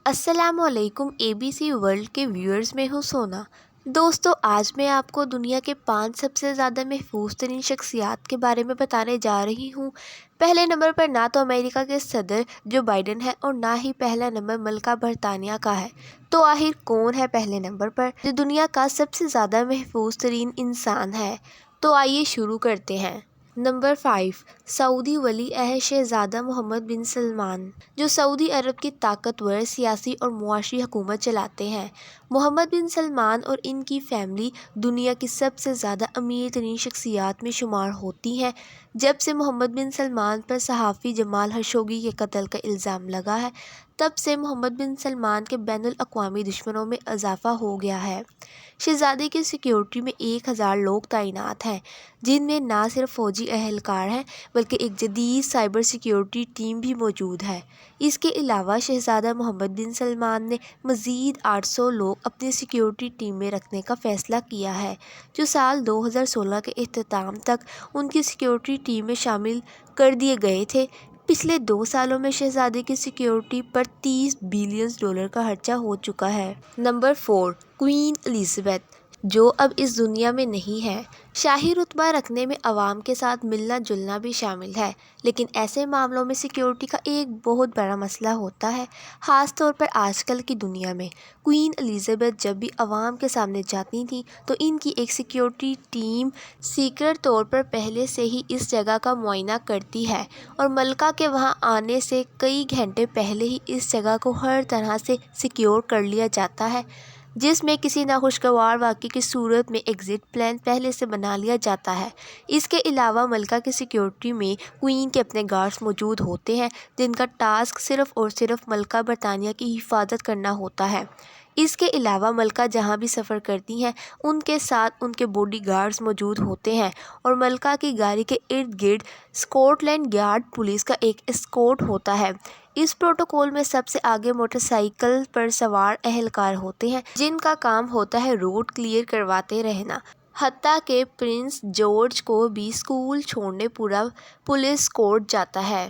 السلام علیکم ABC world کے ویورز، میں ہوں سونا۔ دوستو، آج میں آپ کو دنیا کے 5 سب سے زیادہ محفوظ ترین شخصیات کے بارے میں بتانے جا رہی ہوں۔ پہلے نمبر پر نہ تو امریکہ کے صدر جو بائیڈن ہے اور نہ ہی پہلا نمبر ملکہ برطانیہ کا ہے۔ تو آخر کون ہے پہلے نمبر پر جو دنیا کا سب سے زیادہ محفوظ ترین انسان ہے؟ تو آئیے شروع کرتے ہیں۔ نمبر 5، سعودی ولی عہد شہزادہ محمد بن سلمان، جو سعودی عرب کی طاقتور سیاسی اور معاشی حکومت چلاتے ہیں۔ محمد بن سلمان اور ان کی فیملی دنیا کی سب سے زیادہ امیر ترین شخصیات میں شمار ہوتی ہیں۔ جب سے محمد بن سلمان پر صحافی جمال خشوگی کے قتل کا الزام لگا ہے، تب سے محمد بن سلمان کے بین الاقوامی دشمنوں میں اضافہ ہو گیا ہے۔ شہزادے کی سیکیورٹی میں 1000 لوگ تعینات ہیں، جن میں نہ صرف فوجی اہلکار ہیں بلکہ ایک جدید سائبر سیکیورٹی ٹیم بھی موجود ہے۔ اس کے علاوہ شہزادہ محمد بن سلمان نے مزید 800 لوگ اپنی سیکیورٹی ٹیم میں رکھنے کا فیصلہ کیا ہے، جو سال 2016 کے اختتام تک ان کی سیکیورٹی ٹیم میں شامل کر دیے گئے تھے۔ پچھلے 2 سالوں میں شہزادے کی سیکیورٹی پر $30 بلین کا خرچہ ہو چکا ہے۔ نمبر 4، کوئین الزبیتھ، جو اب اس دنیا میں نہیں ہے۔ شاہی رتبہ رکھنے میں عوام کے ساتھ ملنا جلنا بھی شامل ہے، لیکن ایسے معاملوں میں سیکیورٹی کا ایک بہت بڑا مسئلہ ہوتا ہے، خاص طور پر آج کل کی دنیا میں۔ کوئین الزبیتھ جب بھی عوام کے سامنے جاتی تھیں تو ان کی ایک سیکیورٹی ٹیم سیکرٹ طور پر پہلے سے ہی اس جگہ کا معائنہ کرتی ہے، اور ملکہ کے وہاں آنے سے کئی گھنٹے پہلے ہی اس جگہ کو ہر طرح سے سیکیور کر لیا جاتا ہے، جس میں کسی ناخوشگوار واقعے کی صورت میں ایگزٹ پلان پہلے سے بنا لیا جاتا ہے۔ اس کے علاوہ ملکہ کی سیکیورٹی میں کوئین کے اپنے گارڈز موجود ہوتے ہیں، جن کا ٹاسک صرف اور صرف ملکہ برطانیہ کی حفاظت کرنا ہوتا ہے۔ اس کے علاوہ ملکہ جہاں بھی سفر کرتی ہیں ان کے ساتھ ان کے باڈی گارڈز موجود ہوتے ہیں، اور ملکہ کی گاڑی کے ارد گرد اسکاٹ لینڈ یارڈ پولیس کا ایک اسکورٹ ہوتا ہے۔ اس پروٹوکول میں سب سے آگے موٹر سائیکل پر سوار اہلکار ہوتے ہیں، جن کا کام ہوتا ہے روڈ کلیئر کرواتے رہنا۔ حتیٰ کہ پرنس جارج کو بھی اسکول چھوڑنے پورا پولیس اسکورٹ جاتا ہے۔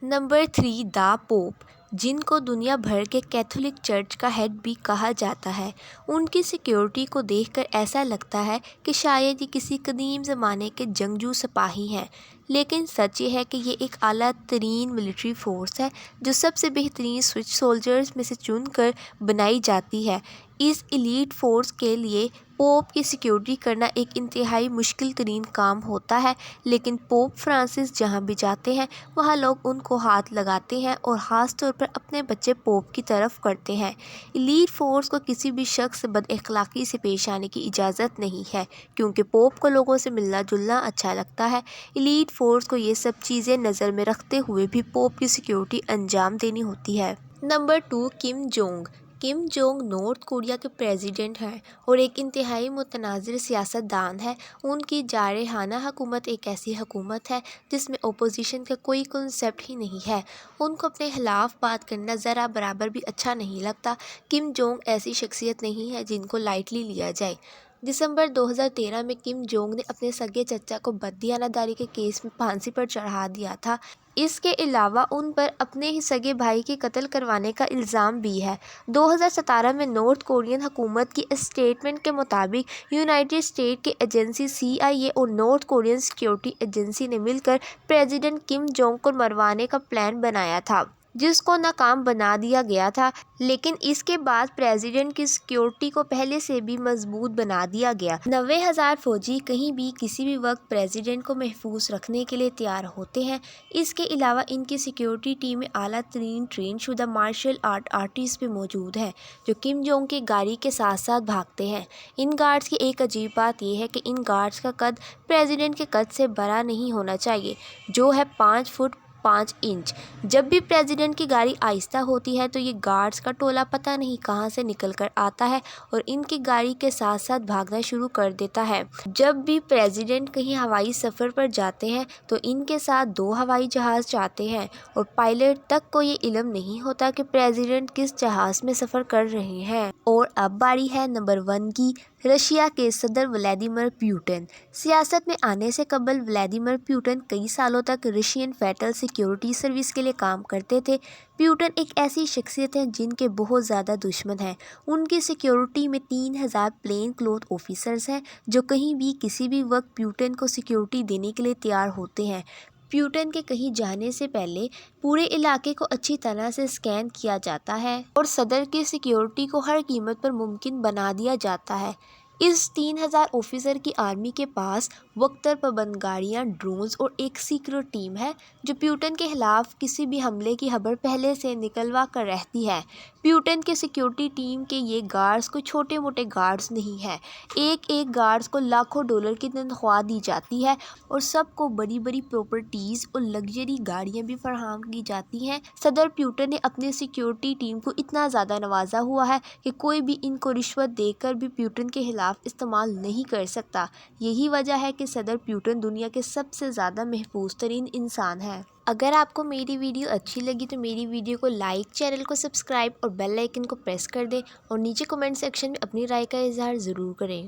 نمبر 3، دا پوپ، جن کو دنیا بھر کے کیتھولک چرچ کا ہیڈ بھی کہا جاتا ہے۔ ان کی سیکیورٹی کو دیکھ کر ایسا لگتا ہے کہ شاید یہ کسی قدیم زمانے کے جنگجو سپاہی ہیں، لیکن سچ یہ ہے کہ یہ ایک اعلیٰ ترین ملٹری فورس ہے جو سب سے بہترین سوئچ سولجرز میں سے چن کر بنائی جاتی ہے۔ اس ایلیٹ فورس کے لیے پوپ کی سیکیورٹی کرنا ایک انتہائی مشکل ترین کام ہوتا ہے، لیکن پوپ فرانسس جہاں بھی جاتے ہیں وہاں لوگ ان کو ہاتھ لگاتے ہیں اور خاص طور پر اپنے بچے پوپ کی طرف کرتے ہیں۔ ایلیٹ فورس کو کسی بھی شخص سے بد اخلاقی سے پیش آنے کی اجازت نہیں ہے، کیونکہ پوپ کو لوگوں سے ملنا جلنا اچھا لگتا ہے۔ ایلیٹ فورس کو یہ سب چیزیں نظر میں رکھتے ہوئے بھی پوپ کی سیکیورٹی انجام دینی ہوتی ہے۔ Number 2، Kim Jong. Kim Jong north Korea کے پریزیڈنٹ ہیں اور ایک انتہائی متنازع سیاست دان ہیں۔ ان کی جارحانہ حکومت ایک ایسی حکومت ہے جس میں اپوزیشن کا کوئی کنسیپٹ ہی نہیں ہے۔ ان کو اپنے خلاف بات کرنا ذرا برابر بھی اچھا نہیں لگتا۔ کم جونگ ایسی شخصیت نہیں ہے جن کو لائٹلی لیا جائے۔ دسمبر 2013 میں کم جونگ نے اپنے سگے چچا کو بددیانت داری کے کیس میں پھانسی پر چڑھا دیا تھا۔ اس کے علاوہ ان پر اپنے ہی سگے بھائی کے قتل کروانے کا الزام بھی ہے۔ 2017 میں نارتھ کورین حکومت کی اسٹیٹمنٹ کے مطابق یونائیٹڈ اسٹیٹ کی ایجنسی CIA اور نارتھ کورین سیکیورٹی ایجنسی نے مل کر پریزیڈنٹ کم جونگ کو مروانے کا پلان بنایا تھا، جس کو ناکام بنا دیا گیا تھا، لیکن اس کے بعد پریزیڈنٹ کی سیکیورٹی کو پہلے سے بھی مضبوط بنا دیا گیا۔ 90,000 فوجی کہیں بھی کسی بھی وقت پریزیڈنٹ کو محفوظ رکھنے کے لیے تیار ہوتے ہیں۔ اس کے علاوہ ان کی سیکیورٹی ٹیم میں اعلیٰ ترین ٹرین شدہ مارشل آرٹ آرٹسٹ بھی موجود ہیں، جو کم جونگ کی گاڑی کے ساتھ ساتھ بھاگتے ہیں۔ ان گارڈز کی ایک عجیب بات یہ ہے کہ ان گارڈز کا قد پریزیڈنٹ کے قد سے بڑا نہیں ہونا چاہیے، جو ہے 5 فٹ 5 انچ۔ جب بھی پریزیڈنٹ کی گاڑی آہستہ ہوتی ہے تو یہ گارڈز کا ٹولہ پتہ نہیں کہاں سے نکل کر آتا ہے اور ان کی گاڑی کے ساتھ ساتھ بھاگنا شروع کر دیتا ہے۔ جب بھی پریزیڈنٹ کہیں ہوائی سفر پر جاتے ہیں تو ان کے ساتھ 2 ہوائی جہاز جاتے ہیں، اور پائلٹ تک کو یہ علم نہیں ہوتا کہ پریزیڈنٹ کس جہاز میں سفر کر رہے ہیں۔ اور اب باری ہے نمبر 1 کی، رشیا کے صدر ولادیمیر پیوٹن۔ سیاست میں آنے سے قبل ولادیمیر پیوٹن کئی سالوں تک رشین فیڈرل سیکیورٹی سروس کے لیے کام کرتے تھے۔ پیوٹن ایک ایسی شخصیت ہیں جن کے بہت زیادہ دشمن ہیں۔ ان کی سیکیورٹی میں 3000 پلین کلوتھ آفیسرز ہیں جو کہیں بھی کسی بھی وقت پیوٹن کو سیکیورٹی دینے کے لیے تیار ہوتے ہیں۔ پیوٹن کے کہیں جانے سے پہلے پورے علاقے کو اچھی طرح سے اسکین کیا جاتا ہے اور صدر کی سیکیورٹی کو ہر قیمت پر ممکن بنا دیا جاتا ہے۔ اس 3000 آفیسر کی آرمی کے پاس وقتاً پابند گاڑیاں، ڈرونز اور ایک سیکرٹ ٹیم ہے جو پیوٹن کے خلاف کسی بھی حملے کی خبر پہلے سے نکلوا کر رہتی ہے۔ پیوٹن کے سیکیورٹی ٹیم کے یہ گارڈز کوئی چھوٹے موٹے گارڈز نہیں ہیں۔ ایک گارڈز کو لاکھوں ڈالر کی تنخواہ دی جاتی ہے اور سب کو بڑی بڑی پراپرٹیز اور لگژری گاڑیاں بھی فراہم کی جاتی ہیں۔ صدر پیوٹن نے اپنے سیکیورٹی ٹیم کو اتنا زیادہ نوازا ہوا ہے کہ کوئی بھی ان کو رشوت دے کر بھی پیوٹن کے خلاف استعمال نہیں کر سکتا۔ یہی وجہ ہے کہ صدر پیوٹن دنیا کے سب سے زیادہ محفوظ ترین انسان ہے۔ اگر آپ کو میری ویڈیو اچھی لگی تو میری ویڈیو کو لائک، چینل کو سبسکرائب اور بیل آئیکن کو پریس کر دیں اور نیچے کمنٹ سیکشن میں اپنی رائے کا اظہار ضرور کریں۔